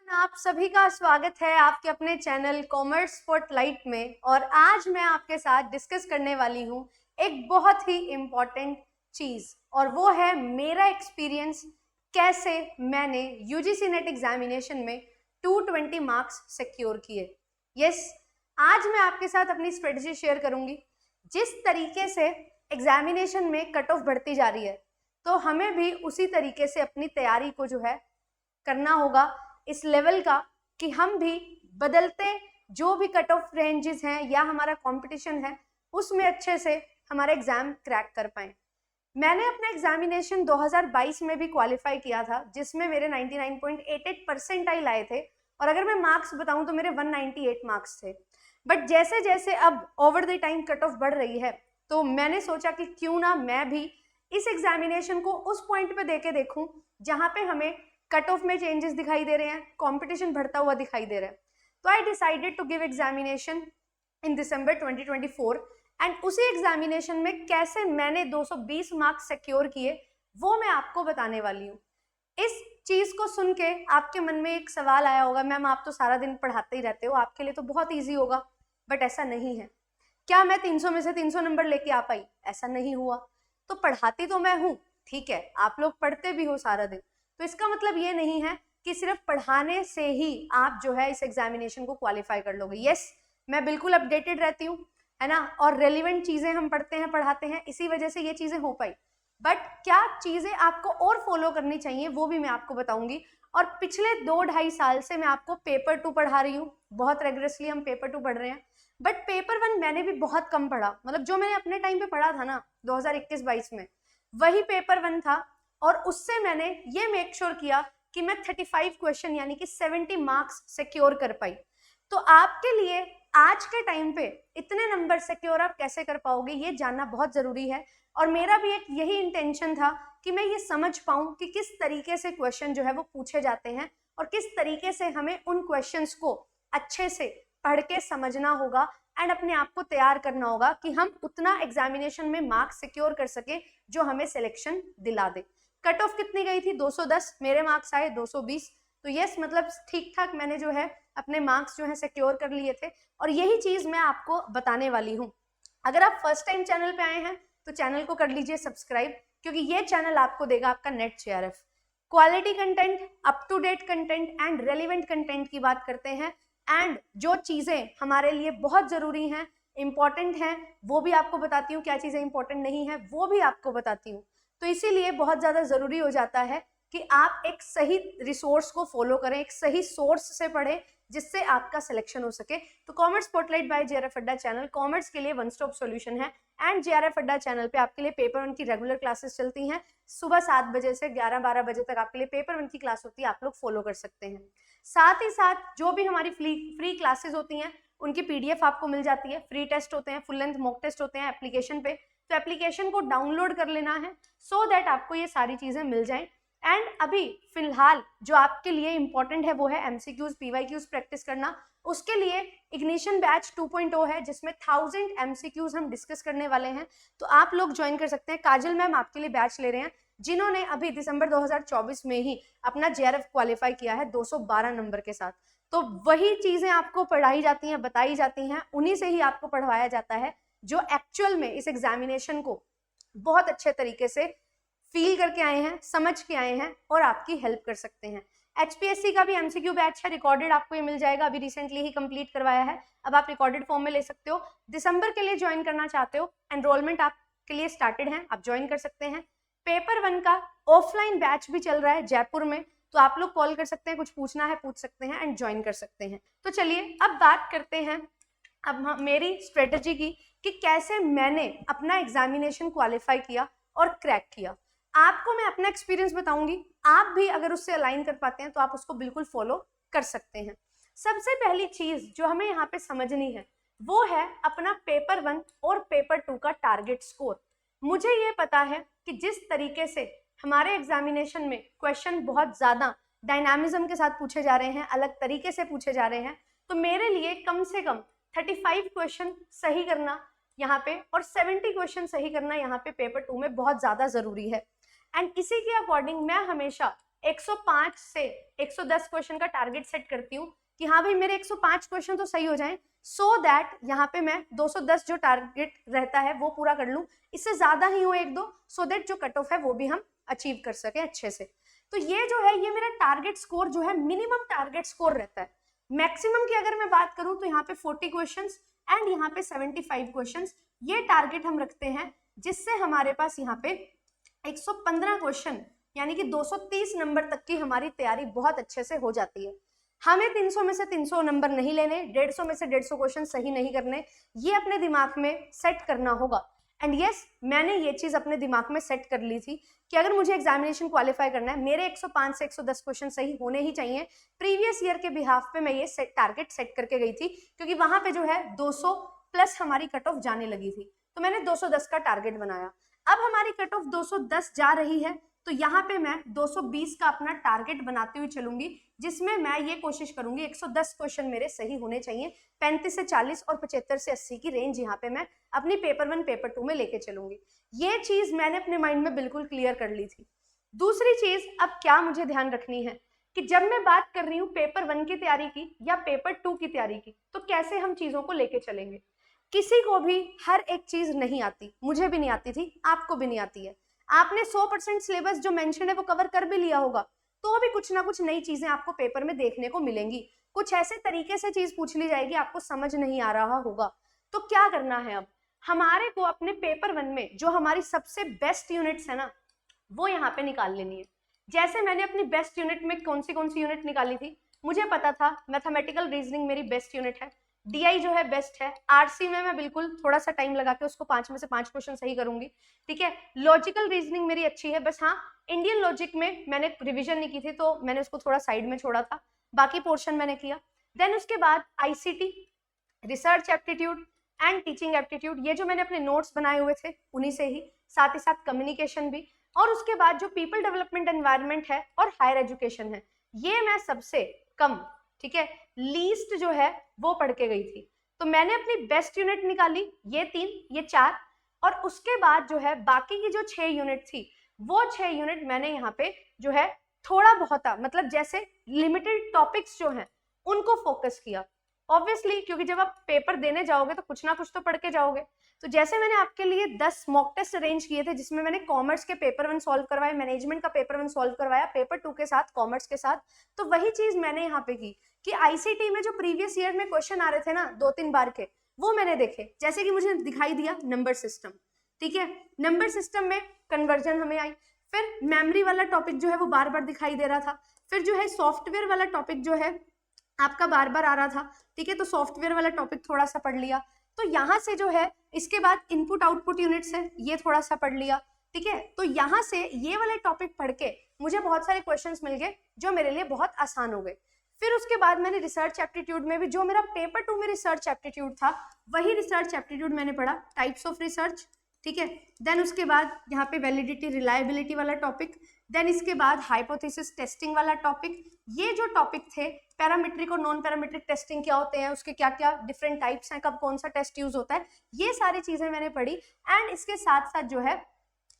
आप सभी का स्वागत है आपके अपने चैनल कॉमर्स स्पॉटलाइट में। और आज मैं आपके साथ डिस्कस करने वाली हूँ एक बहुत ही इम्पॉर्टेंट चीज, और वो है मेरा एक्सपीरियंस कैसे मैंने यूजीसी नेट एग्जामिनेशन में 220 मार्क्स सिक्योर किए। यस, आज मैं आपके साथ अपनी स्ट्रेटजी शेयर करूंगी। जिस तरीके से एग्जामिनेशन में कट ऑफ बढ़ती जा रही है, तो हमें भी उसी तरीके से अपनी तैयारी को जो है करना होगा इस लेवल का कि हम भी बदलते जो भी कट ऑफ रेंजेस हैं या हमारा कंपटीशन है उसमें अच्छे से हमारा एग्जाम क्रैक कर पाए। मैंने अपना एग्जामिनेशन 2022 में भी क्वालिफाई किया था, जिसमें मेरे 99.88 परसेंटाइल आए थे, और अगर मैं मार्क्स बताऊं तो मेरे 198 मार्क्स थे। बट जैसे जैसे अब over the time cut off बढ़ रही है, तो मैंने सोचा कि क्यों ना मैं भी इस एग्जामिनेशन को उस पॉइंट पे देके देखूं जहां पे हमें कट ऑफ में चेंजेस दिखाई दे रहे हैं, कंपटीशन बढ़ता हुआ दिखाई दे रहा है। तो I decided to give examination in December 2024 and उसी एग्जामिनेशन में कैसे मैंने 220 मार्क्स सिक्योर किए वो मैं आपको बताने वाली हूँ। इस चीज को सुन के आपके मन में एक सवाल आया होगा, मैम आप तो सारा दिन पढ़ाते ही रहते हो, आपके लिए तो बहुत ईजी होगा। बट ऐसा नहीं है। क्या मैं 300 में से 300 नंबर लेके आ पाई? ऐसा नहीं हुआ। तो पढ़ाती तो मैं हूँ, ठीक है, आप लोग पढ़ते भी हो सारा दिन, तो इसका मतलब ये नहीं है कि सिर्फ पढ़ाने से ही आप जो है इस एग्जामिनेशन को क्वालिफाई कर लोगे। यस, मैं बिल्कुल अपडेटेड रहती हूँ, है ना, और रेलिवेंट चीजें हम पढ़ते हैं पढ़ाते हैं, इसी वजह से ये चीजें हो पाई। बट क्या चीजें आपको और फॉलो करनी चाहिए वो भी मैं आपको बताऊंगी। और पिछले 2-2.5 साल से मैं आपको पेपर 2 पढ़ा रही हूँ, बहुत रेगुलरली हम पेपर 2 पढ़ रहे हैं। बट पेपर 1 मैंने भी बहुत कम पढ़ा, मतलब जो मैंने अपने टाइम पे पढ़ा था ना 2021-22 में, वही पेपर 1 था। और उससे मैंने ये मेक श्योर किया कि मैं 35 क्वेश्चन यानी कि 70 मार्क्स सिक्योर कर पाई। तो आपके लिए आज के टाइम पे इतने नंबर सिक्योर आप कैसे कर पाओगे ये जानना बहुत जरूरी है। और मेरा भी एक यही इंटेंशन था कि मैं ये समझ पाऊं कि किस तरीके से क्वेश्चन जो है वो पूछे जाते हैं और किस तरीके से हमें उन क्वेश्चंस को अच्छे से पढ़ के समझना होगा एंड अपने आप को तैयार करना होगा कि हम उतना एग्जामिनेशन में मार्क्स सिक्योर कर सके जो हमें सिलेक्शन दिला दे। कट ऑफ कितनी गई थी? 210, मेरे मार्क्स आए 220। तो यस, मतलब ठीक ठाक मैंने जो है अपने मार्क्स जो है सिक्योर कर लिए थे। और यही चीज मैं आपको बताने वाली हूँ। अगर आप फर्स्ट टाइम चैनल पे आए हैं तो चैनल को कर लीजिए सब्सक्राइब, क्योंकि ये चैनल आपको देगा आपका NET JRF, quality content, up to date content and relevant content की बात करते हैं। एंड जो चीजें हमारे लिए बहुत जरूरी हैं, इंपॉर्टेंट हैं, वो भी आपको बताती हूँ। क्या चीजें इंपॉर्टेंट नहीं है वो भी आपको बताती हूँ। तो इसीलिए बहुत ज्यादा जरूरी हो जाता है कि आप एक सही रिसोर्स को फॉलो करें, एक सही सोर्स से पढ़ें जिससे आपका सिलेक्शन हो सके। तो कॉमर्स स्पॉटलाइट बाय जेआरएफ अड्डा चैनल कॉमर्स के लिए वन स्टॉप सॉल्यूशन है। एंड जेआरएफ अड्डा चैनल पे आपके लिए पेपर 1 की रेगुलर क्लासेस चलती हैं। सुबह 7 बजे से 11-12 बजे तक आपके लिए पेपर 1 की क्लास होती है, आप लोग फॉलो कर सकते हैं। साथ ही साथ जो भी हमारी फ्री क्लासेस होती हैं उनकी पीडीएफ आपको मिल जाती है। फ्री टेस्ट होते हैं, फुल लेंथ मॉक टेस्ट होते हैं एप्लीकेशन पे, तो एप्लीकेशन को डाउनलोड कर लेना है सो दैट आपको ये सारी चीजें मिल जाएं। एंड अभी फिलहाल जो आपके लिए इंपॉर्टेंट है वो है एमसीक्यूज पीवाईक्यूज प्रैक्टिस करना। उसके लिए इग्निशन बैच 2.0 है जिसमें 1000 एमसीक्यूज हम डिस्कस करने वाले हैं, तो आप लोग ज्वाइन कर सकते हैं। काजल मैम आपके लिए बैच ले रहे हैं जिन्होंने अभी दिसंबर 2024 में ही अपना जेआरएफ क्वालिफाई किया है 212 नंबर के साथ। तो वही चीजें आपको पढ़ाई जाती हैं, बताई जाती हैं, उन्हीं से ही आपको पढ़वाया जाता है जो एक्चुअल में इस एग्जामिनेशन को बहुत अच्छे तरीके से फील करके आए हैं, समझ के आए हैं और आपकी हेल्प कर सकते हैं। एचपीएससी का भी एमसीक्यू बैच है, रिकॉर्डेड आपको ये मिल जाएगा, अभी रिसेंटली ही कंप्लीट करवाया है, अब आप रिकॉर्डेड फॉर्म में ले सकते हो। दिसंबर के लिए ज्वाइन करना चाहते हो, एनरोलमेंट आपके लिए स्टार्टेड है, आप ज्वाइन कर सकते हैं। पेपर 1 का ऑफलाइन बैच भी चल रहा है जयपुर में, तो आप लोग कॉल कर सकते हैं, कुछ पूछना है पूछ सकते हैं एंड ज्वाइन कर सकते हैं। तो चलिए अब बात करते हैं अब मेरी स्ट्रेटजी की कि कैसे मैंने अपना एग्जामिनेशन क्वालिफाई किया और क्रैक किया। आपको मैं अपना एक्सपीरियंस बताऊंगी, आप भी अगर उससे अलाइन कर पाते हैं तो आप उसको बिल्कुल फॉलो कर सकते हैं। सबसे पहली चीज जो हमें यहाँ पे समझनी है वो है अपना पेपर 1 और पेपर 2 का टारगेट स्कोर। मुझे ये पता है कि जिस तरीके से हमारे एग्जामिनेशन में क्वेश्चन बहुत ज्यादा डायनामिज्म के साथ पूछे जा रहे हैं, अलग तरीके से पूछे जा रहे हैं, तो मेरे लिए कम से कम 35 क्वेश्चन सही करना यहाँ पे और 70 क्वेश्चन सही करना यहाँ पे पेपर 2 में बहुत ज्यादा जरूरी है। एंड इसी के अकॉर्डिंग मैं हमेशा 105 से 110 क्वेश्चन का टारगेट सेट करती हूँ कि हाँ भाई मेरे 105 क्वेश्चन तो सही हो जाएं, सो दैट यहाँ पे मैं 210 जो टारगेट रहता है वो पूरा कर लूँ, इससे ज्यादा ही हो एक दो, सो दैट जो कट ऑफ है वो भी हम अचीव कर सके अच्छे से। तो ये जो है ये मेरा टारगेट स्कोर जो है, मिनिमम टारगेट स्कोर रहता है। मैक्सिमम की अगर मैं बात करूं तो यहाँ पे 40 क्वेश्चंस एंड यहाँ पे 75 क्वेश्चंस, ये टारगेट हम रखते हैं, जिससे हमारे पास यहाँ पे 115 क्वेश्चन यानी कि 230 नंबर तक की हमारी तैयारी बहुत अच्छे से हो जाती है। हमें 300 में से 300 नंबर नहीं लेने, 150 में से 150 क्वेश्चन सही नहीं करने, ये अपने दिमाग में सेट करना होगा। एंड यस, मैंने ये चीज अपने दिमाग में सेट कर ली थी कि अगर मुझे एग्जामिनेशन क्वालिफाई करना है, मेरे 105 से 110 क्वेश्चन सही होने ही चाहिए। प्रीवियस ईयर के बिहाफ पे मैं ये टारगेट सेट करके गई थी, क्योंकि वहां पे जो है 200 प्लस हमारी कट ऑफ जाने लगी थी, तो मैंने 210 का टारगेट बनाया। अब हमारी कट ऑफ 210 जा रही है, तो यहाँ पे मैं 220 का अपना टारगेट बनाते हुए चलूंगी, जिसमें मैं ये कोशिश करूंगी 110 क्वेश्चन मेरे सही होने चाहिए, 35 से 40 और 75 से 80 की रेंज यहाँ पे मैं अपनी पेपर 1 पेपर 2 में लेके चलूंगी। ये चीज मैंने अपने माइंड में बिल्कुल क्लियर कर ली थी। दूसरी चीज अब क्या मुझे ध्यान रखनी है कि जब मैं बात कर रही हूँ पेपर 1 की तैयारी की या पेपर 2 की तैयारी की, तो कैसे हम चीजों को लेके चलेंगे। किसी को भी हर एक चीज नहीं आती, मुझे भी नहीं आती थी, आपको भी नहीं आती है। आपने 100% सिलेबस जो मेंशन है वो कवर कर भी लिया होगा, तो भी कुछ ना कुछ नई चीजें आपको पेपर में देखने को मिलेंगी, कुछ ऐसे तरीके से चीज पूछ ली जाएगी आपको समझ नहीं आ रहा होगा। तो क्या करना है, अब हमारे को अपने पेपर 1 में जो हमारी सबसे बेस्ट यूनिट्स है ना, वो यहाँ पे निकाल लेनी है। जैसे मैंने अपनी बेस्ट यूनिट में कौन सी यूनिट निकाली थी, मुझे पता था मैथमेटिकल रीजनिंग मेरी बेस्ट यूनिट है, डीआई जो है बेस्ट है, आरसी में मैं बिल्कुल थोड़ा सा टाइम लगा के उसको 5 में से 5 क्वेश्चन सही करूंगी, ठीक है। लॉजिकल रीजनिंग मेरी अच्छी है, बस हाँ इंडियन लॉजिक में मैंने रिवीजन नहीं की थी, तो मैंने उसको थोड़ा साइड में छोड़ा था, बाकी पोर्शन मैंने किया। देन उसके बाद ICT, research aptitude and teaching aptitude, ये जो मैंने अपने नोट्स बनाए हुए थे उन्हीं से ही, साथ ही साथ कम्युनिकेशन भी, और उसके बाद जो पीपल डेवलपमेंट एनवायरनमेंट है और हायर एजुकेशन है, ये मैं सबसे कम, ठीक है, लीस्ट जो है वो पढ़ के गई थी। तो मैंने अपनी बेस्ट यूनिट निकाली, ये 3 ये 4, और उसके बाद जो है बाकी की जो 6 यूनिट थी, वो 6 यूनिट मैंने यहाँ पे जो है थोड़ा बहुत, मतलब जैसे लिमिटेड टॉपिक्स जो हैं उनको फोकस किया। ऑब्वियसली क्योंकि जब आप पेपर देने जाओगे तो कुछ ना कुछ तो पढ़ के जाओगे। तो जैसे मैंने आपके लिए 10 मॉक टेस्ट अरेंज किए थे, जिसमें मैंने कॉमर्स के पेपर 1 सॉल्व करवाए, मैनेजमेंट का पेपर 1 सॉल्व करवाया, पेपर 2 के साथ कॉमर्स के साथ, तो वही चीज मैंने यहाँ पे की कि आईसीटी में जो प्रीवियस ईयर में क्वेश्चन आ रहे थे ना 2-3 बार के, वो मैंने देखे। जैसे कि मुझे दिखाई दिया नंबर सिस्टम, ठीक है, नंबर सिस्टम में कन्वर्जन हमें आई, फिर मेमोरी वाला टॉपिक जो है वो बार बार दिखाई दे रहा था, फिर जो है सॉफ्टवेयर वाला टॉपिक जो है आपका बार बार आ रहा था, ठीक है, तो सॉफ्टवेयर वाला टॉपिक थोड़ा सा पढ़ लिया। तो यहाँ से जो है इसके बाद इनपुट आउटपुट यूनिट्स है, ये थोड़ा सा पढ़ लिया, ठीक है। तो यहाँ से ये वाले टॉपिक पढ़ के मुझे बहुत सारे क्वेश्चंस मिल गए जो मेरे लिए बहुत आसान हो गए। फिर उसके बाद मैंने रिसर्च एप्टीट्यूड में भी, जो मेरा पेपर 2 में रिसर्च एप्टीट्यूड था, वही रिसर्च एप्टीट्यूड मैंने पढ़ा, टाइप्स ऑफ रिसर्च, ठीक है। देन उसके बाद यहाँ पे वैलिडिटी रिलायबिलिटी वाला टॉपिक, देन इसके बाद हाइपोथेसिस टेस्टिंग वाला टॉपिक। ये जो टॉपिक थे, पैरामीट्रिक और नॉन पैरामीट्रिक टेस्टिंग क्या होते हैं, उसके क्या क्या डिफरेंट टाइप्स हैं, कब कौन सा टेस्ट यूज होता है, ये सारी चीजें मैंने पढ़ी। एंड इसके साथ साथ जो है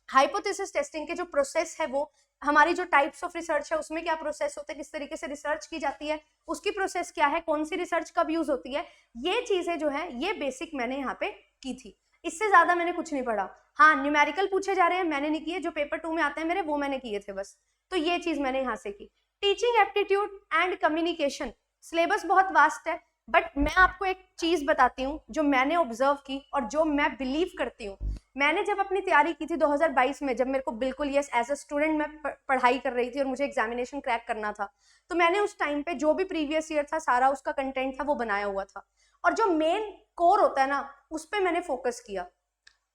हाइपोथेसिस टेस्टिंग के जो प्रोसेस है, वो हमारी जो टाइप्स ऑफ रिसर्च है उसमें क्या प्रोसेस होते हैं, किस तरीके से रिसर्च की जाती है, उसकी प्रोसेस क्या है, कौन सी रिसर्च कब यूज होती है, ये चीजें जो है ये बेसिक मैंने यहाँ पे की थी। इससे ज्यादा मैंने कुछ नहीं पढ़ा। हाँ, न्यूमेरिकल पूछे जा रहे हैं, मैंने नहीं किए, जो पेपर 2 में आते हैं मेरे वो मैंने किए थे बस। तो ये चीज मैंने यहाँ से की। Teaching aptitude and communication, syllabus बहुत वास्ट है, बट मैं आपको एक चीज बताती हूँ जो मैंने ऑब्जर्व की और जो मैं बिलीव करती हूँ। मैंने जब अपनी तैयारी की थी 2022 में, जब मेरे को बिल्कुल यस एज अ स्टूडेंट मैं पढ़ाई कर रही थी और मुझे एग्जामिनेशन क्रैक करना था, तो मैंने उस टाइम पे जो भी प्रीवियस ईयर था सारा उसका कंटेंट था वो बनाया हुआ था, और जो मेन कोर होता है ना उस पर मैंने फोकस किया।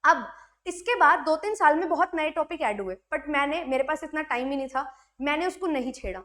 अब इसके बाद 2-3 साल में बहुत नए टॉपिक ऐड हुए, बट मेरे पास इतना टाइम ही नहीं था, मैंने उसको नहीं छेड़ा।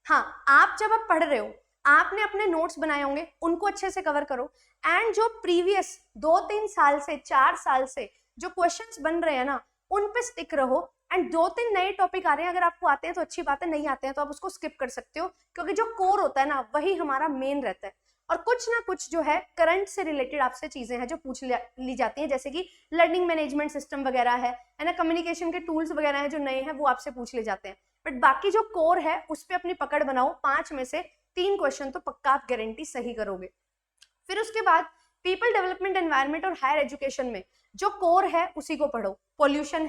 हाँ, आप जब आप पढ़ रहे हो, आपने अपने नोट्स बनाए होंगे, उनको अच्छे से कवर करो, एंड जो प्रीवियस 2-3 साल से 4 साल से जो क्वेश्चंस बन रहे हैं ना, उन पे स्टिक रहो। एंड 2-3 नए टॉपिक आ रहे हैं, अगर आपको आते हैं तो अच्छी बात है, नहीं आते हैं तो आप उसको स्किप कर सकते हो, क्योंकि जो कोर होता है ना वही हमारा मेन रहता है। और कुछ ना कुछ जो है करंट से रिलेटेड आपसे चीजें हैं जो पूछ ली जाती हैं, जैसे कि लर्निंग मैनेजमेंट सिस्टम वगैरह है ना, कम्युनिकेशन के टूल्स वगैरह हैं जो नए हैं वो आपसे पूछ ले जाते हैं। बट बाकी जो कोर है उस पर अपनी पकड़ बनाओ, 5 में से 3 क्वेश्चन तो पक्का आप गारंटी सही करोगे। फिर उसके बाद पीपल डेवलपमेंट, एनवायरमेंट और हायर एजुकेशन में जो कोर है उसी को पढ़ो। पोल्यूशन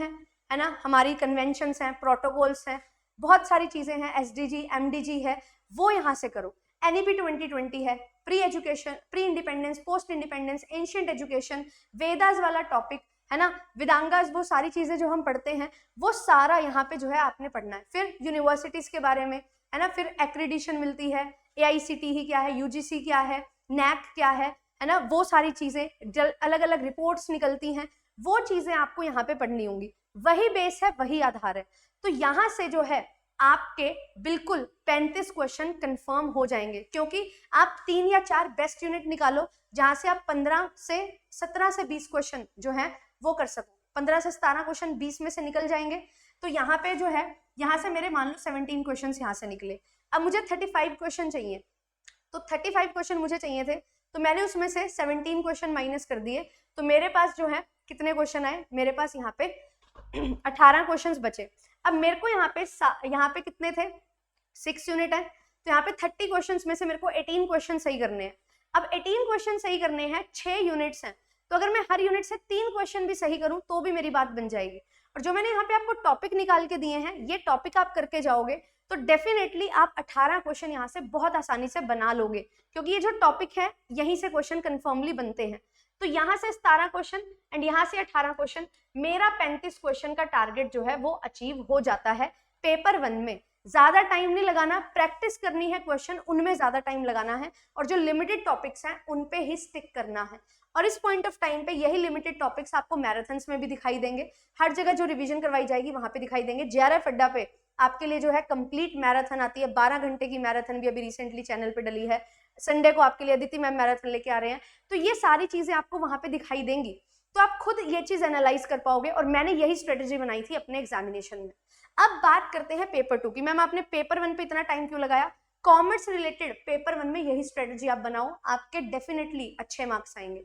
है ना, हमारी कन्वेंशंस हैं, प्रोटोकॉल्स हैं, बहुत सारी चीजें हैं, SDG, MDG है, वो यहाँ से करो। NEP 2020 है, pre education, pre independence, post independence, ancient education, Vedas वाला टॉपिक है ना, वेदांगास, वो सारी चीजें जो हम पढ़ते हैं वो सारा यहाँ पे जो है आपने पढ़ना है। फिर यूनिवर्सिटीज के बारे में है ना, फिर एक्रीडिशन मिलती है, AICTE क्या है, UGC क्या है, NAC क्या है ना, वो सारी चीजें अलग अलग रिपोर्ट्स निकलती हैं, वो चीजें आपको यहाँ पे पढ़नी होंगी। वही बेस है, वही आधार है। तो यहाँ से जो है आपके बिल्कुल 35 क्वेश्चन कंफर्म हो जाएंगे, क्योंकि आप 3 या 4 बेस्ट यूनिट निकालो जहां से आप 17 से 20 क्वेश्चन जो है वो कर सको। 15 से 17 क्वेश्चन 20 में से निकल जाएंगे। तो यहाँ पे जो है, यहाँ से मेरे मान लो 17 क्वेश्चन यहाँ से निकले। अब मुझे 35 क्वेश्चन चाहिए, तो 35 क्वेश्चन मुझे चाहिए थे, तो मैंने उसमें से 17 क्वेश्चन माइनस कर दिए, तो मेरे पास जो है कितने क्वेश्चन आए, मेरे पास यहाँ पे 18 क्वेश्चंस बचे। अब मेरे को यहाँ पे कितने थे, 6 यूनिट है, तो यहाँ पे 30 क्वेश्चंस में से मेरे को 18 क्वेश्चन सही करने हैं। अब 18 क्वेश्चन सही करने हैं, 6 यूनिट्स हैं, तो अगर मैं हर यूनिट से 3 क्वेश्चन भी सही करूं तो भी मेरी बात बन जाएगी। और जो मैंने यहाँ पे आपको टॉपिक निकाल के दिए हैं, ये टॉपिक आप करके जाओगे तो डेफिनेटली आप 18 क्वेश्चन यहाँ से बहुत आसानी से बना लोगे, क्योंकि ये जो टॉपिक है यहीं से क्वेश्चन कंफर्मली बनते हैं। तो यहाँ से 17 क्वेश्चन एंड यहाँ से 18 क्वेश्चन, मेरा 35 क्वेश्चन का टारगेट जो है वो अचीव हो जाता है पेपर 1 में। ज्यादा टाइम नहीं लगाना, प्रैक्टिस करनी है क्वेश्चन, उनमें ज्यादा टाइम लगाना है, और जो लिमिटेड टॉपिक्स हैं उन पे ही स्टिक करना है। और इस पॉइंट ऑफ टाइम पे यही लिमिटेड टॉपिक्स आपको मैराथन्स में भी दिखाई देंगे, हर जगह जो रिवीजन करवाई जाएगी वहां पे दिखाई देंगे। JRF अड्डा पे आपके लिए जो है कंप्लीट मैराथन आती है, 12 घंटे की मैराथन भी अभी रिसेंटली चैनल पे डली है। संडे को आपके लिए अदिति मैम मैराथन लेके आ रहे हैं, तो ये सारी चीजें आपको वहां पे दिखाई देंगी, तो आप खुद ये चीज एनालाइज कर पाओगे। और मैंने यही स्ट्रेटेजी बनाई थी अपने एग्जामिनेशन में। अब बात करते हैं पेपर 2 की। मैम आपने पेपर 1 पे इतना टाइम क्यों लगाया? कॉमर्स रिलेटेड पेपर 1 में यही स्ट्रेटेजी आप बनाओ, आपके डेफिनेटली अच्छे मार्क्स आएंगे।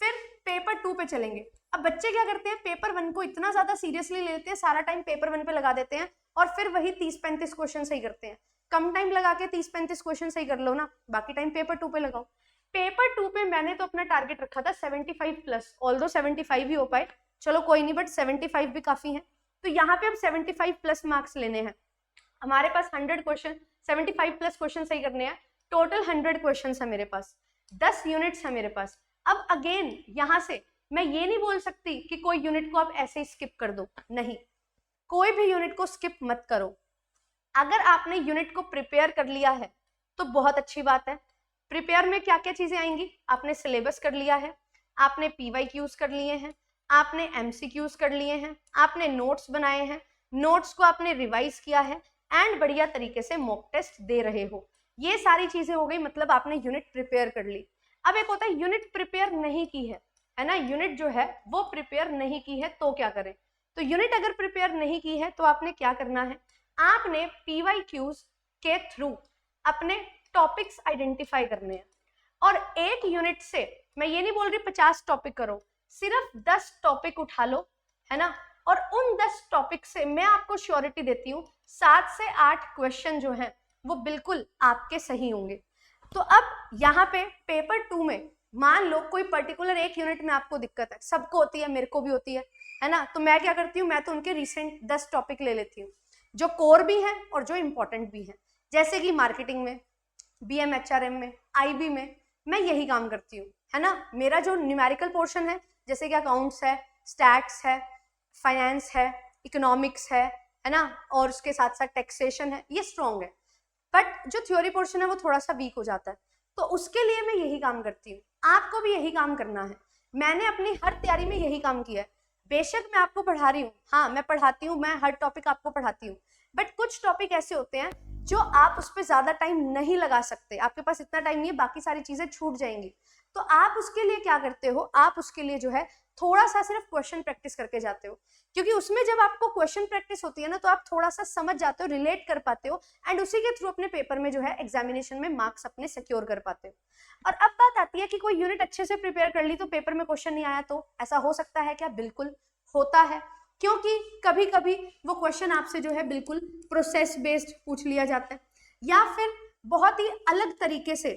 फिर पेपर 2 पे चलेंगे। अब बच्चे क्या करते हैं, पेपर 1 को इतना ज्यादा सीरियसली लेते हैं, सारा टाइम पेपर 1 पे लगा देते हैं और फिर वही 30-35 क्वेश्चन सही करते हैं। कम टाइम लगा के 30-35 क्वेश्चन सही कर लो ना, बाकी टाइम पेपर 2 पे लगाओ। पेपर 2 पे मैंने तो अपना टारगेट रखा था 75+, ऑल्दो 75 ही हो पाए, चलो कोई नहीं, बट 75 भी काफी है। तो यहाँ पे अब 75+ मार्क्स लेने हैं। हमारे पास 100 क्वेश्चन, 75+ क्वेश्चन सही करने हैं। टोटल 100 क्वेश्चन है मेरे पास, 10 यूनिट्स है मेरे पास। अब अगेन यहाँ से मैं ये नहीं बोल सकती कि कोई यूनिट को आप ऐसे ही स्किप कर दो, नहीं, कोई भी यूनिट को स्किप मत करो। अगर आपने यूनिट को प्रिपेयर कर लिया है तो बहुत अच्छी बात है। प्रिपेयर में क्या क्या चीजें आएंगी, आपने सिलेबस कर लिया है, आपने PYQs कर लिए हैं, आपने MCQs कर लिए हैं, आपने नोट्स बनाए हैं, नोट्स को आपने रिवाइज किया है एंड बढ़िया तरीके से मॉक टेस्ट दे रहे हो। ये सारी चीजें हो गई, मतलब आपने यूनिट प्रिपेयर कर ली। अब एक होता है यूनिट प्रिपेयर नहीं की है ना, यूनिट जो है वो प्रिपेयर नहीं की है तो क्या करें? तो यूनिट अगर प्रिपेयर नहीं की है तो आपने क्या करना है, आपने PYQs के थ्रू अपने टॉपिक्स आइडेंटिफाई करने हैं। और एक यूनिट से, मैं ये नहीं बोल रही 50 टॉपिक करो, सिर्फ 10 टॉपिक उठा लो, है ना, और उन 10 टॉपिक से मैं आपको श्योरिटी देती हूँ 7 से 8 क्वेश्चन जो हैं वो बिल्कुल आपके सही होंगे। तो अब यहाँ पे पेपर 2 में मान लो कोई पर्टिकुलर एक यूनिट में आपको दिक्कत है, सबको होती है, मेरे को भी होती है ना, तो मैं क्या करती हूँ, मैं तो उनके रिसेंट 10 टॉपिक ले लेती हूँ जो कोर भी हैं और जो इंपॉर्टेंट भी हैं। जैसे कि मार्केटिंग में, BM HRM में, IB में मैं यही काम करती हूँ, है ना। मेरा जो न्यूमेरिकल पोर्शन है, जैसे कि अकाउंट्स है, स्टैट्स है, फाइनेंस है, इकोनॉमिक्स है ना, और उसके साथ साथ टैक्सेशन है, ये स्ट्रॉन्ग है। बट जो थ्योरी पोर्शन है वो थोड़ा सा वीक हो जाता है, तो उसके लिए मैं यही काम करती हूँ। आपको भी यही काम करना है। मैंने अपनी हर तैयारी में यही काम किया है। बेशक मैं आपको पढ़ा रही हूँ, हाँ मैं पढ़ाती हूँ, मैं हर टॉपिक आपको पढ़ाती हूँ, बट कुछ टॉपिक ऐसे होते हैं जो आप उस पर ज्यादा टाइम नहीं लगा सकते, आपके पास इतना टाइम नहीं है, बाकी सारी चीजें छूट जाएंगी। तो आप उसके लिए क्या करते हो, आप उसके लिए जो है थोड़ा सा सिर्फ क्वेश्चन प्रैक्टिस करके जाते हो, क्योंकि उसमें जब आपको क्वेश्चन प्रैक्टिस होती है ना तो आप थोड़ा सा समझ जाते हो, रिलेट कर पाते हो एंड उसी के थ्रू अपने पेपर में जो है एग्जामिनेशन में मार्क्स अपने सिक्योर कर पाते हो। और अब बात आती है कि कोई यूनिट अच्छे से प्रिपेयर कर ली तो पेपर में क्वेश्चन नहीं आया, तो ऐसा हो सकता है क्या? बिल्कुल होता है। क्योंकि कभी कभी वो क्वेश्चन आपसे जो है बिल्कुल प्रोसेस बेस्ड पूछ लिया जाता है, या फिर बहुत ही अलग तरीके से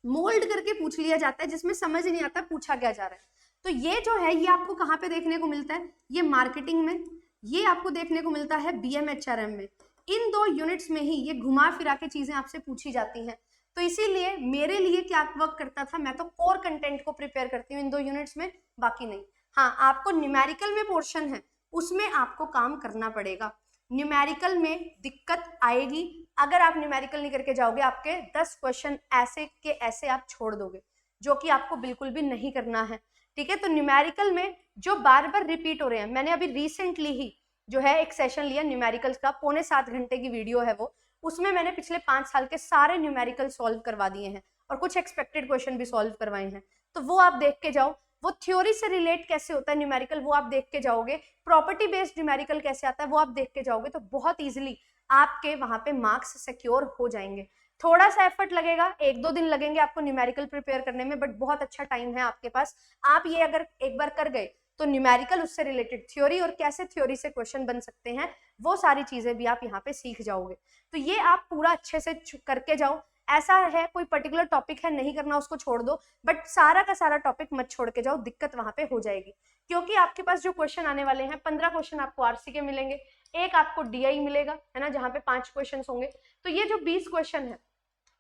मोल्ड करके पूछ लिया जाता है जिसमें समझ नहीं आता पूछा क्या जा रहा है। तो ये जो है ये आपको कहाँ पे देखने को मिलता है, ये मार्केटिंग में, ये आपको देखने को मिलता है BMHRM में। इन 2 यूनिट्स में ही ये घुमा फिरा के चीजें आपसे पूछी जाती हैं। तो इसीलिए मेरे लिए क्या वर्क करता था, मैं तो कोर कंटेंट को प्रिपेयर करती हूँ इन 2 यूनिट्स में, बाकी नहीं। हाँ, आपको न्यूमेरिकल में पोर्शन है उसमें आपको काम करना पड़ेगा। न्यूमेरिकल में दिक्कत आएगी, अगर आप न्यूमेरिकल नहीं करके जाओगे आपके 10 क्वेश्चन ऐसे के ऐसे आप छोड़ दोगे, जो कि आपको बिल्कुल भी नहीं करना है। ठीक है, तो न्यूमेरिकल में जो बार बार रिपीट हो रहे हैं, मैंने अभी रिसेंटली ही जो है एक सेशन लिया न्यूमेरिकल्स का, 6.25 घंटे की वीडियो है वो, उसमें मैंने पिछले 5 साल के सारे न्यूमेरिकल सॉल्व करवा दिए हैं और कुछ एक्सपेक्टेड क्वेश्चन भी सॉल्व करवाए हैं। तो वो आप देख के जाओ, वो थ्योरी से रिलेट कैसे होता है न्यूमेरिकल वो आप देख के जाओगे, प्रॉपर्टी बेस्ड न्यूमेरिकल कैसे आता है वो आप देख के जाओगे, तो बहुत इजीली आपके वहां पे मार्क्स सिक्योर हो जाएंगे। थोड़ा सा एफर्ट लगेगा, 1-2 दिन लगेंगे आपको न्यूमेरिकल प्रिपेयर करने में, बट बहुत अच्छा टाइम है आपके पास। आप ये अगर एक बार कर गए तो न्यूमेरिकल, उससे रिलेटेड थ्योरी और कैसे थ्योरी से क्वेश्चन बन सकते हैं, वो सारी चीजें भी आप यहाँ पे सीख जाओगे। तो ये आप पूरा अच्छे से करके जाओ। ऐसा है कोई पर्टिकुलर टॉपिक है नहीं करना उसको छोड़ दो, बट सारा का सारा टॉपिक मत छोड़ के जाओ, दिक्कत वहां पे हो जाएगी। क्योंकि आपके पास जो क्वेश्चन आने वाले हैं, 15 क्वेश्चन आपको आरसी के मिलेंगे, एक आपको डीआई मिलेगा, है ना, जहाँ पे 5 क्वेश्चन होंगे। तो ये जो 20 क्वेश्चन है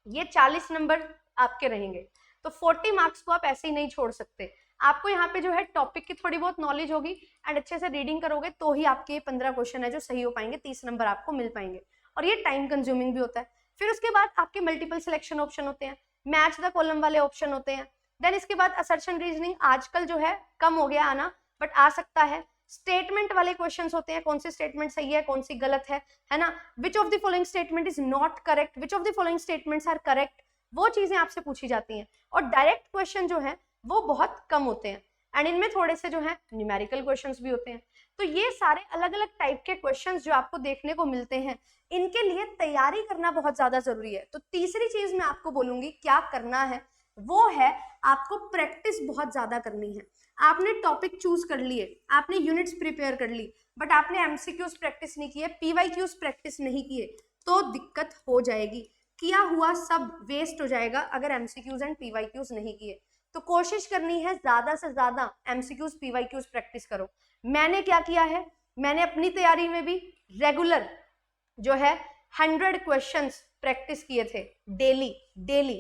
ये 40 नंबर आपके रहेंगे। तो 40 मार्क्स को आप ऐसे ही नहीं छोड़ सकते। आपको यहाँ पे जो है टॉपिक की थोड़ी बहुत नॉलेज होगी एंड अच्छे से रीडिंग करोगे तो ही आपके ये 15 क्वेश्चन है जो सही हो पाएंगे, 30 नंबर आपको मिल पाएंगे। और ये टाइम कंज्यूमिंग भी होता है। फिर उसके बाद आपके मल्टीपल सिलेक्शन ऑप्शन होते हैं, मैच द कॉलम वाले ऑप्शन होते हैं। देन इसके बाद असर्शन रीजनिंग आजकल जो है कम हो गया आना, बट आ सकता है। स्टेटमेंट वाले क्वेश्चंस होते हैं, कौन सी स्टेटमेंट सही है कौन सी गलत है ना, which of the following statement is not correct, which of the following statements are correct, वो चीजें आपसे पूछी जाती हैं। और डायरेक्ट क्वेश्चन जो है वो बहुत कम होते हैं एंड इनमें थोड़े से जो है न्यूमेरिकल क्वेश्चंस भी होते हैं। तो ये सारे अलग अलग टाइप के क्वेश्चंस जो आपको देखने को मिलते हैं, इनके लिए तैयारी करना बहुत ज्यादा जरूरी है। तो तीसरी चीज मैं आपको बोलूंगी क्या करना है, वो है आपको प्रैक्टिस बहुत ज्यादा करनी है। आपने टॉपिक चूज कर लिए, आपने यूनिट्स प्रिपेयर कर ली, बट आपने एमसीक्यूज प्रैक्टिस नहीं किए, पीवाईक्यूज प्रैक्टिस नहीं किए, तो दिक्कत हो जाएगी। किया हुआ सब वेस्ट हो जाएगा अगर एमसीक्यूज एंड पीवाईक्यूज नहीं किए। तो कोशिश करनी है ज्यादा से ज्यादा एमसीक्यूज पीवाईक्यूज प्रैक्टिस करो। मैंने क्या किया है, मैंने अपनी तैयारी में भी रेगुलर जो है 100 क्वेश्चंस प्रैक्टिस किए थे डेली।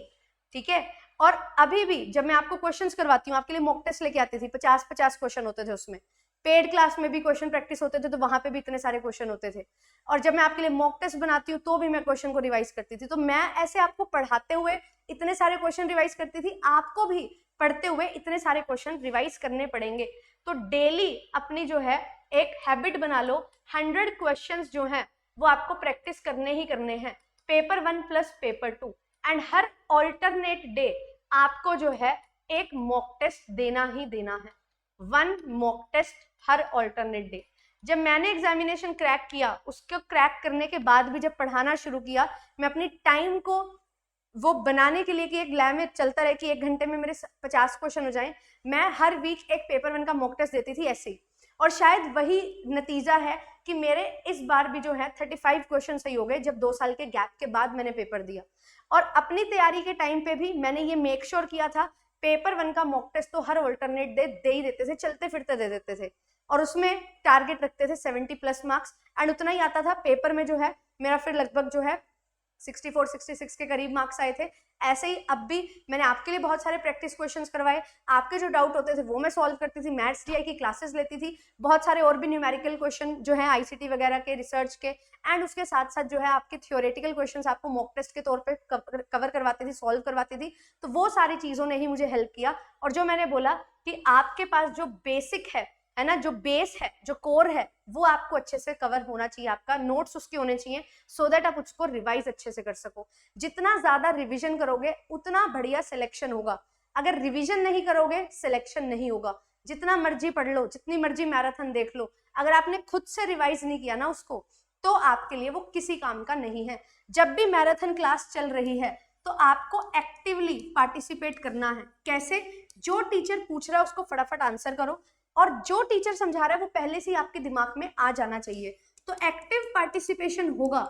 ठीक है, और अभी भी जब मैं आपको क्वेश्चंस करवाती हूँ, आपके लिए मॉक टेस्ट लेके आती थी, 50-50 क्वेश्चन होते थे उसमें। पेड क्लास में भी क्वेश्चन प्रैक्टिस होते थे तो वहां पे भी इतने सारे क्वेश्चन होते थे। और जब मैं आपके लिए मॉक टेस्ट बनाती हूँ तो भी मैं क्वेश्चन को रिवाइज करती थी। तो मैं ऐसे आपको पढ़ाते हुए इतने सारे क्वेश्चन रिवाइज करती थी, आपको भी पढ़ते हुए इतने सारे क्वेश्चन रिवाइज करने पड़ेंगे। तो डेली अपनी जो है एक हैबिट बना लो, 100 क्वेश्चंस जो हैं वो आपको प्रैक्टिस करने ही करने हैं, paper 1 plus paper 2। And her alternate day आपको जो है एक मॉक टेस्ट देना ही देना है, 1 मॉक टेस्ट हर ऑल्टरनेट डे। जब मैंने एग्जामिनेशन क्रैक किया, उसको क्रैक करने के बाद भी जब पढ़ाना शुरू किया, मैं अपनी टाइम को वो बनाने के लिए कि एक लैब में चलता रहे कि 1 घंटे में मेरे 50 क्वेश्चन हो जाएं, मैं हर वीक एक पेपर 1 का मॉक टेस्ट देती थी ऐसे ही। और शायद वही नतीजा है कि मेरे इस बार भी जो है 35 क्वेश्चन सही हो गए, जब 2 साल के गैप के बाद मैंने पेपर दिया। और अपनी तैयारी के टाइम पे भी मैंने ये मेक श्योर किया था, पेपर 1 का मॉक टेस्ट तो हर ऑल्टरनेट दे ही देते थे, चलते फिरते दे देते थे। और उसमें टारगेट रखते थे 70+ मार्क्स एंड उतना ही आता था। पेपर में जो है मेरा फिर लगभग जो है 64-66 के करीब मार्क्स आए थे। ऐसे ही अब भी मैंने आपके लिए बहुत सारे प्रैक्टिस क्वेश्चंस करवाए, आपके जो डाउट होते थे वो मैं सॉल्व करती थी, मैथ्स डीआई की क्लासेस लेती थी, बहुत सारे और भी न्यूमेरिकल क्वेश्चन जो है आईसीटी वगैरह के, रिसर्च के, एंड उसके साथ साथ जो है आपके थियोरेटिकल क्वेश्चंस आपको मॉक टेस्ट के तौर पे कवर करवाती थी, सॉल्व करवाती थी। तो वो सारी चीजों ने ही मुझे हेल्प किया। और जो मैंने बोला कि आपके पास जो बेसिक है ना, जो बेस है, जो कोर है, वो आपको अच्छे से कवर होना चाहिए, आपका नोट्स उसके होने चाहिए, सो दैट आप उसको रिवाइज अच्छे से कर सको। जितना ज्यादा रिवीजन करोगे उतना बढ़िया सिलेक्शन होगा। अगर रिवीजन नहीं करोगे सिलेक्शन नहीं होगा। जितना मर्जी पढ़ लो, जितनी मर्जी मैराथन देख लो, अगर आपने खुद से रिवाइज नहीं किया ना उसको, तो आपके लिए वो किसी काम का नहीं है। जब भी मैराथन क्लास चल रही है तो आपको एक्टिवली पार्टिसिपेट करना है। कैसे? जो टीचर पूछ रहा है उसको फटाफट आंसर करो और जो टीचर समझा रहा है वो पहले से ही आपके दिमाग में आ जाना चाहिए। तो एक्टिव पार्टिसिपेशन होगा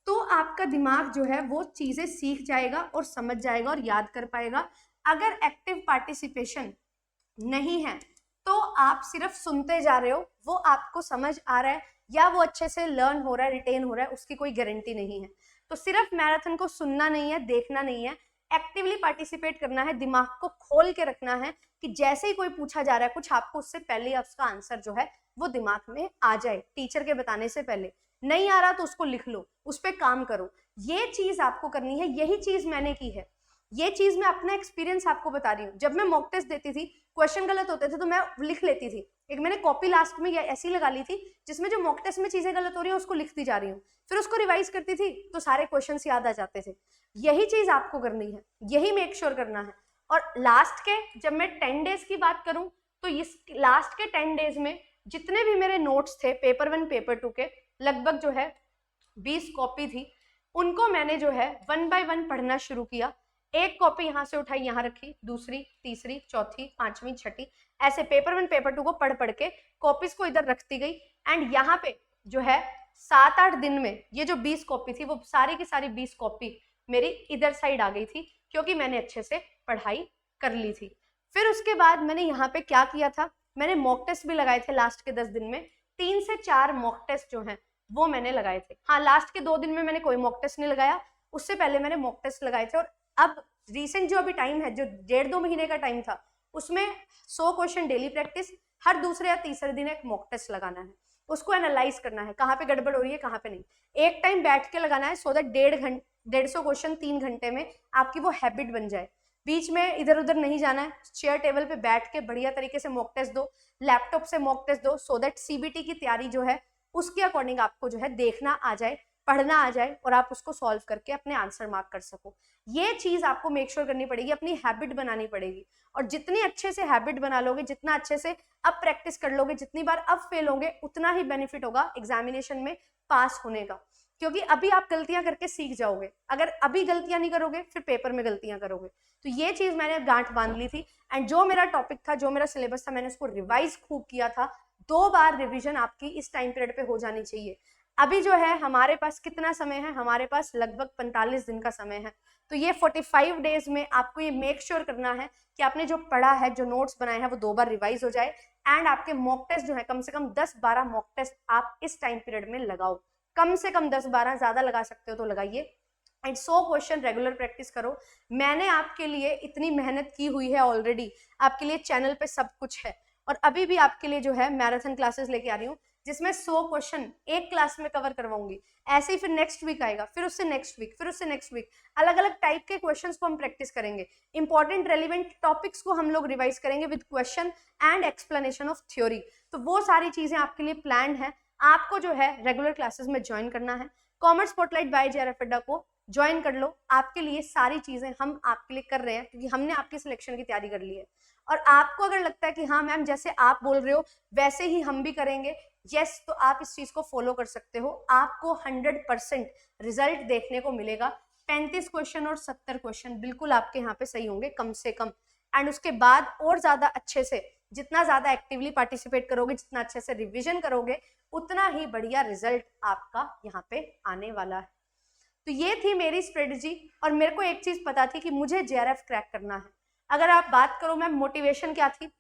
तो आपका दिमाग जो है वो चीजें सीख जाएगा और समझ जाएगा और याद कर पाएगा। अगर एक्टिव पार्टिसिपेशन नहीं है तो आप सिर्फ सुनते जा रहे हो, वो आपको समझ आ रहा है या वो अच्छे से लर्न हो रहा है, रिटेन हो रहा है, उसकी कोई गारंटी नहीं है। तो सिर्फ मैराथन को सुनना नहीं है, देखना नहीं है, एक्टिवली पार्टिसिपेट करना है, दिमाग को खोल के रखना है कि जैसे ही कोई पूछा जा रहा है कुछ, आपको उससे पहले ही उसका आंसर जो है वो दिमाग में आ जाए, टीचर के बताने से पहले। नहीं आ रहा तो उसको लिख लो, उस पर काम करो, ये चीज आपको करनी है। यही चीज मैंने की है, ये चीज मैं अपना एक्सपीरियंस आपको बता रही हूँ। जब मैं मॉक टेस्ट देती थी, क्वेश्चन गलत होते थे तो मैं लिख लेती थी, एक मैंने कॉपी लास्ट में ऐसी लगा ली थी जिसमें जो मॉक टेस्ट में चीजें गलत हो रही है उसको लिखती जा रही हूँ, फिर उसको रिवाइज करती थी तो सारे क्वेश्चन याद आ जाते थे। यही चीज आपको करनी है, यही मेक श्योर करना है। और लास्ट के, जब मैं 10 डेज की बात करूं तो इस लास्ट के 10 डेज में जितने भी मेरे नोट्स थे पेपर 1 पेपर 2 के, लगभग जो है 20 कॉपी थी, उनको मैंने जो है 1 बाय 1 पढ़ना शुरू किया। एक कॉपी यहाँ से उठाई, यहाँ रखी, दूसरी, तीसरी, चौथी, पांचवी, छठी, ऐसे पेपर 1 पेपर 2 को पढ़ पढ़ के कॉपीज को इधर रखती गई। एंड यहाँ पे जो है 7-8 दिन में ये जो 20 कॉपी थी वो सारी की सारी 20 कॉपी मेरी इधर साइड आ गई थी, क्योंकि मैंने अच्छे से पढ़ाई कर ली थी। फिर उसके बाद मैंने यहाँ पे क्या किया था, मैंने मॉक टेस्ट भी लगाए थे लास्ट के 10 दिन में। 3 से 4 मॉक टेस्ट जो हैं वो मैंने लगाए थे। हाँ, लास्ट के 2 दिन में मैंने कोई मॉक टेस्ट नहीं लगाया, उससे पहले मैंने मॉक टेस्ट लगाए थे। और अब रिसेंट जो अभी टाइम है, जो 1.5-2 महीने का टाइम था, उसमें 100 क्वेश्चन डेली प्रैक्टिस, हर दूसरे या तीसरे दिन एक मॉक टेस्ट लगाना है, उसको एनालाइज करना है कहाँ पे गड़बड़ हो रही है कहाँ पे नहीं। एक टाइम बैठ के लगाना है, सो दैट 150 क्वेश्चन 3 घंटे में आपकी वो हैबिट बन जाए। बीच में इधर उधर नहीं जाना है, चेयर टेबल पे बैठ के बढ़िया तरीके से मॉक टेस्ट दो, लैपटॉप से मॉक टेस्ट दो, सो दैट सीबीटी की तैयारी जो है उसके अकॉर्डिंग आपको जो है देखना आ जाए, पढ़ना आ जाए और आप उसको सॉल्व करके अपने आंसर मार्क कर सको। ये चीज आपको मेक श्योर करनी पड़ेगी, अपनी हैबिट बनानी पड़ेगी। और जितनी अच्छे से हैबिट बना लोगे, जितना अच्छे से अब प्रैक्टिस कर लोगे, जितनी बार अब फेल होंगे, उतना ही बेनिफिट होगा एग्जामिनेशन में पास होने का। क्योंकि अभी आप गलतियां करके सीख जाओगे, अगर अभी गलतियां नहीं करोगे फिर पेपर में गलतियां करोगे। तो ये चीज मैंने गांठ बांध ली थी। एंड जो मेरा टॉपिक था, जो मेरा सिलेबस था, मैंने उसको रिवाइज खूब किया था। 2 बार रिवीजन आपकी इस टाइम पीरियड पे हो जानी चाहिए। अभी जो है हमारे पास कितना समय है, हमारे पास लगभग 45 दिन का समय है। तो ये 45 डेज में आपको ये मेक श्योर करना है कि आपने जो पढ़ा है, जो नोट्स बनाए हैं, वो 2 बार रिवाइज हो जाए। एंड आपके मॉक टेस्ट जो है, कम से कम 10-12 मॉक टेस्ट आप इस टाइम पीरियड में लगाओ, कम से कम 10-12, ज्यादा लगा सकते हो तो लगाइए। एंड 100 क्वेश्चन रेगुलर प्रैक्टिस करो। मैंने आपके लिए इतनी मेहनत की हुई है ऑलरेडी, आपके लिए चैनल पे सब कुछ है, और अभी भी आपके लिए जो है मैराथन क्लासेस लेके आ रही हूँ, जिसमें 100 क्वेश्चन एक क्लास में कवर करवाऊंगी। ऐसे ही फिर नेक्स्ट वीक आएगा, फिर उससे नेक्स्ट वीक, फिर उससे नेक्स्ट वीक, अलग अलग टाइप के क्वेश्चंस को हम प्रैक्टिस करेंगे। इंपॉर्टेंट रेलिवेंट टॉपिक्स को हम लोग रिवाइज करेंगे with question and explanation of theory. तो वो सारी चीजें आपके लिए प्लान है। आपको जो है रेगुलर क्लासेस में ज्वाइन करना है। कॉमर्स स्पॉटलाइट बाय जेआरएफ अड्डा को ज्वाइन कर लो। आपके लिए सारी चीजें हम आपके लिए कर रहे हैं, क्योंकि हमने आपकी सिलेक्शन की तैयारी कर ली है। और आपको अगर लगता है कि हाँ मैम, जैसे आप बोल रहे हो वैसे ही हम भी करेंगे, यस, तो आप इस चीज को फॉलो कर सकते हो। आपको 100% रिजल्ट देखने को मिलेगा। 35 क्वेश्चन और 70 क्वेश्चन बिल्कुल आपके यहाँ पे सही होंगे कम से कम। एंड उसके बाद और ज्यादा अच्छे से, जितना ज्यादा एक्टिवली पार्टिसिपेट करोगे, जितना अच्छे से रिविजन करोगे, उतना ही बढ़िया रिजल्ट आपका यहाँ पे आने वाला है। तो ये थी मेरी स्ट्रेटजी। और मेरे को एक चीज पता थी कि मुझे जेआरएफ क्रैक करना है। अगर आप बात करो मैम मोटिवेशन क्या थी,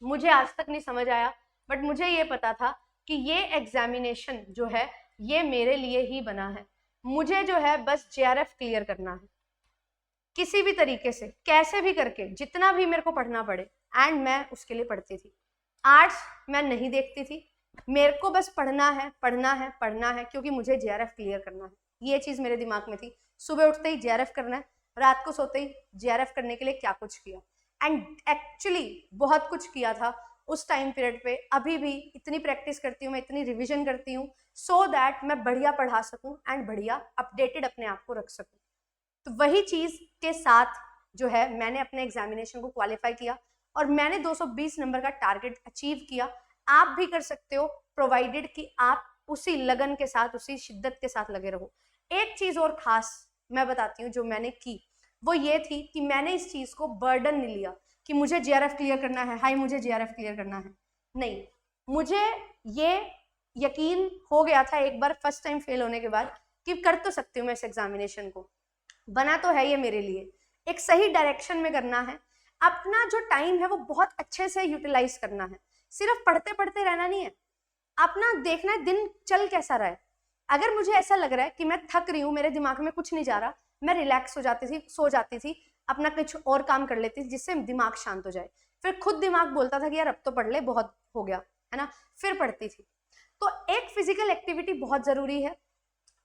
मुझे आज तक नहीं समझ आया, बट मुझे ये पता था कि ये एग्जामिनेशन जो है ये मेरे लिए ही बना है। मुझे जो है बस जेआरएफ क्लियर करना है, किसी भी तरीके से, कैसे भी करके, जितना भी मेरे को पढ़ना पड़े। एंड मैं उसके लिए पढ़ती थी। आर्ट्स मैं नहीं देखती थी, मेरे को बस पढ़ना है, पढ़ना है, पढ़ना है, क्योंकि मुझे जेआरएफ क्लियर करना है। ये चीज मेरे दिमाग में थी। सुबह उठते ही जेआरएफ करना है, रात को सोते ही जेआरएफ करने के लिए क्या कुछ किया। एंड एक्चुअली बहुत कुछ किया था उस टाइम पीरियड पे। अभी भी इतनी प्रैक्टिस करती हूँ मैं, इतनी रिविजन करती हूँ, सो दैट मैं बढ़िया पढ़ा सकूँ एंड बढ़िया अपडेटेड अपने आप को रख सकूँ। तो वही चीज के साथ जो है मैंने अपने एग्जामिनेशन को क्वालिफाई किया और मैंने 220 नंबर का टारगेट अचीव किया। आप भी कर सकते हो, प्रोवाइडेड कि आप उसी लगन के साथ, उसी शिद्दत के साथ लगे रहो। एक चीज और खास मैं बताती हूँ जो मैंने की, वो ये थी कि मैंने इस चीज को बर्डन नहीं लिया कि मुझे जेआरएफ क्लियर करना है, हाय मुझे जेआरएफ क्लियर करना है। नहीं, मुझे ये यकीन हो गया था एक बार फर्स्ट टाइम फेल होने के बाद कि कर तो सकती हूँ मैं इस एग्जामिनेशन को, बना तो है ये मेरे लिए, एक सही डायरेक्शन में करना है, अपना जो टाइम है वो बहुत अच्छे से यूटिलाइज करना है, सिर्फ पढ़ते पढ़ते रहना नहीं है, अपना देखना है दिन चल कैसा रहा है। अगर मुझे ऐसा लग रहा है कि मैं थक रही हूँ, मेरे दिमाग में कुछ नहीं जा रहा, मैं रिलैक्स हो जाती थी, सो जाती थी, अपना कुछ और काम कर लेती थी जिससे दिमाग शांत हो जाए, फिर खुद दिमाग बोलता था कि यार अब तो पढ़ ले, बहुत हो गया, है ना, फिर पढ़ती थी। तो एक फिजिकल एक्टिविटी बहुत जरूरी है,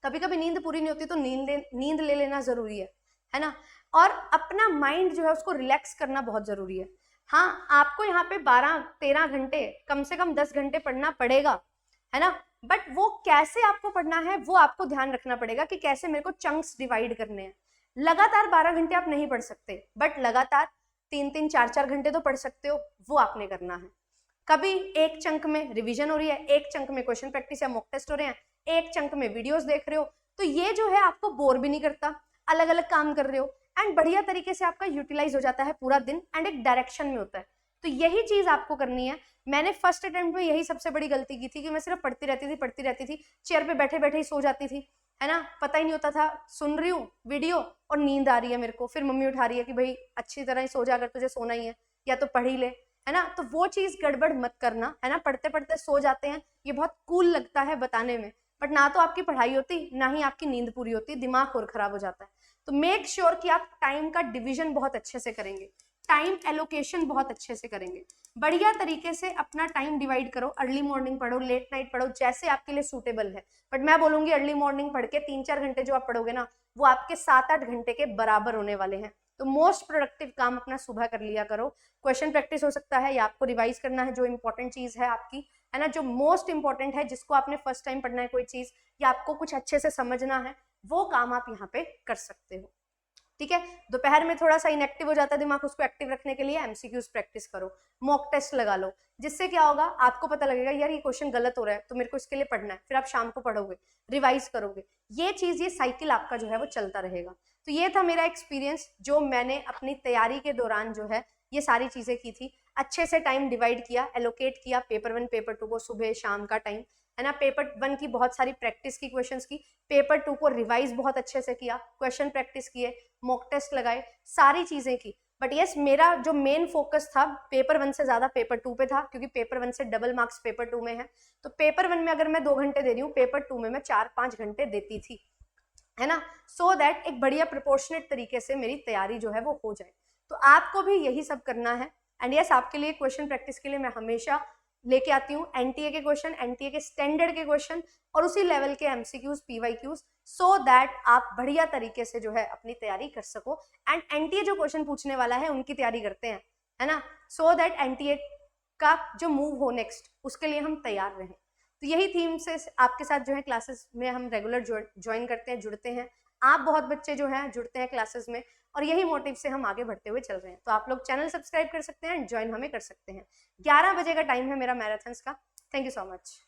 कभी कभी नींद पूरी नहीं होती तो नींद ले लेना जरूरी है ना, और अपना माइंड जो है उसको रिलैक्स करना बहुत जरूरी है। हाँ, आपको यहाँ पे 12-13 घंटे, कम से कम 10 घंटे पढ़ना पड़ेगा, है ना, बट वो कैसे आपको पढ़ना है वो आपको ध्यान रखना पड़ेगा कि कैसे मेरे को चंक्स डिवाइड करने हैं। लगातार 12 घंटे आप नहीं पढ़ सकते, बट लगातार 3-3, 4-4 घंटे तो पढ़ सकते हो, वो आपने करना है। कभी एक चंक में रिवीजन हो रही है, एक चंक में क्वेश्चन प्रैक्टिस या मॉक टेस्ट हो रहे हैं, एक चंक में वीडियोस देख रहे हो, तो ये जो है आपको बोर भी नहीं करता, अलग अलग काम कर रहे हो एंड बढ़िया तरीके से आपका यूटिलाइज हो जाता है पूरा दिन एंड एक डायरेक्शन में होता है। तो यही चीज आपको करनी है। मैंने फर्स्ट अटेम्प्ट में यही सबसे बड़ी गलती की थी कि मैं सिर्फ पढ़ती रहती थी, चेयर पे बैठे बैठे ही सो जाती थी, है ना, पता ही नहीं होता था, सुन रही हूँ वीडियो और नींद आ रही है मेरे को, फिर मम्मी उठा रही है कि भाई अच्छी तरह ही सो जा, अगर तुझे सोना ही है या तो पढ़ ही ले, है ना। तो वो चीज गड़बड़ मत करना, है ना। पढ़ते पढ़ते सो जाते हैं, ये बहुत कूल लगता है बताने में, बट ना तो आपकी पढ़ाई होती, ना ही आपकी नींद पूरी होती, दिमाग और खराब हो जाता है। तो मेक श्योर कि आप टाइम का डिवीजन बहुत अच्छे से करेंगे, टाइम एलोकेशन बहुत अच्छे से करेंगे, बढ़िया तरीके से अपना टाइम डिवाइड करो, अर्ली मॉर्निंग पढ़ो, लेट नाइट पढ़ो, जैसे आपके लिए सूटेबल है। बट मैं बोलूंगी अर्ली मॉर्निंग पढ़ के 3-4 घंटे जो आप पढ़ोगे ना, वो आपके 7-8 घंटे के बराबर होने वाले हैं। तो मोस्ट प्रोडक्टिव काम अपना सुबह कर लिया करो। क्वेश्चन प्रैक्टिस हो सकता है या आपको रिवाइज करना है, जो इंपॉर्टेंट चीज है आपकी, है ना, जो मोस्ट इंपॉर्टेंट है, जिसको आपने फर्स्ट टाइम पढ़ना है कोई चीज, या आपको कुछ अच्छे से समझना है, वो काम आप यहाँ पे कर सकते हो। ठीक है, दोपहर में थोड़ा सा इनएक्टिव हो जाता है दिमाग, उसको एक्टिव रखने के लिए एमसीक्यूज प्रैक्टिस करो, मॉक टेस्ट लगा लो, जिससे क्या होगा, आपको पता लगेगा यार ये क्वेश्चन गलत हो रहा है तो मेरे को इसके लिए पढ़ना है, फिर आप शाम को पढ़ोगे, रिवाइज करोगे, ये चीज, ये साइकिल आपका जो है वो चलता रहेगा। तो ये था मेरा एक्सपीरियंस, जो मैंने अपनी तैयारी के दौरान जो है ये सारी चीजें की थी, अच्छे से टाइम डिवाइड किया, एलोकेट किया, पेपर 1 पेपर 2 को सुबह शाम का टाइम, है ना, पेपर 1 की बहुत सारी प्रैक्टिस की, क्वेश्चंस की, पेपर 2 को रिवाइज बहुत अच्छे से किया, क्वेश्चन प्रैक्टिस किए, मॉक टेस्ट लगाए, सारी चीजें की। बट यस, मेरा जो मेन फोकस था पेपर 1 से ज्यादा पेपर 2 पे था, क्योंकि पेपर 1 से डबल मार्क्स पेपर 2 में है। तो पेपर 1 में अगर मैं 2 घंटे दे रही हूँ, पेपर 2 में मैं 4-5 घंटे देती थी, है ना, सो दैट एक बढ़िया प्रोपोर्शनेट तरीके से मेरी तैयारी जो है वो हो जाए। तो आपको भी यही सब करना है। एंड यस, आपके लिए क्वेश्चन प्रैक्टिस के लिए मैं हमेशा लेके आती हूँ एनटीए के क्वेश्चन, एनटीए के स्टैंडर्ड के क्वेश्चन और उसी लेवल के एमसीक्यूज, पीवाईक्यूज, सो दैट आप बढ़िया तरीके से जो है अपनी तैयारी कर सको। एंड एनटीए जो क्वेश्चन पूछने वाला है उनकी तैयारी करते हैं, है ना, सो दैट एनटीए का जो मूव हो नेक्स्ट, उसके लिए हम तैयार रहें। तो यही थीम से आपके साथ जो है क्लासेस में हम रेगुलर ज्वाइन करते हैं, जुड़ते हैं, आप बहुत बच्चे जो हैं जुड़ते हैं क्लासेस में, और यही मोटिव से हम आगे बढ़ते हुए चल रहे हैं। तो आप लोग चैनल सब्सक्राइब कर सकते हैं, ज्वाइन हमें कर सकते हैं। 11 बजे का टाइम है मेरा मैराथन्स का। Thank you so much.